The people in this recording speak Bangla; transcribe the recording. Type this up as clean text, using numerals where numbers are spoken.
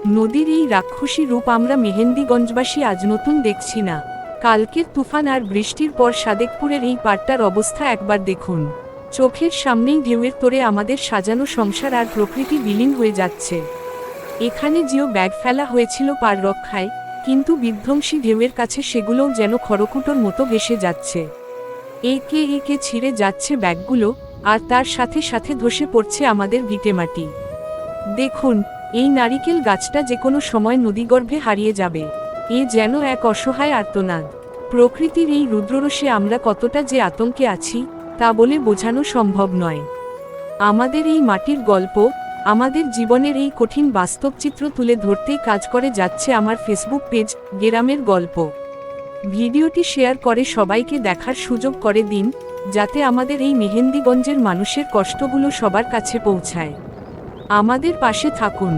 নদীর এই রাক্ষসী রূপ আমরা মেহেন্দিগঞ্জবাসী আজ নতুন দেখছি না। কালকের তুফান আর বৃষ্টির পর সাদেকপুরের এই পাড়টার অবস্থা একবার দেখুন। চোখের সামনেই ঢেউয়ের তোড়ে আমাদের সাজানো সংসার আর প্রকৃতি বিলীন হয়ে যাচ্ছে। এখানে জিও ব্যাগ ফেলা হয়েছিল পার রক্ষায়, কিন্তু বিধ্বংসী ঢেউয়ের কাছে সেগুলোও যেন খড়কুটোর মতো ভেসে যাচ্ছে। একে একে ছিঁড়ে যাচ্ছে ব্যাগগুলো, আর তার সাথে সাথে ধসে পড়ছে আমাদের ভিটেমাটি। দেখুন, এই নারিকেল গাছটা যে কোনো সময় নদীগর্ভে হারিয়ে যাবে। এ যেন এক অসহায় আর্তনাদ। প্রকৃতির এই রুদ্ররোষে আমরা কতটা যে আতঙ্কে আছি, তা বলে বোঝানো সম্ভব নয়। আমাদের এই মাটির গল্প, আমাদের জীবনের এই কঠিন বাস্তব চিত্র তুলে ধরতেই কাজ করে যাচ্ছে আমার ফেসবুক পেজ গ্রামের গল্প। ভিডিওটি শেয়ার করে সবাইকে দেখার সুযোগ করে দিন, যাতে আমাদের এই মেহেন্দিগঞ্জের মানুষের কষ্টগুলো সবার কাছে পৌঁছায়। আমাদের পাশে থাকুন।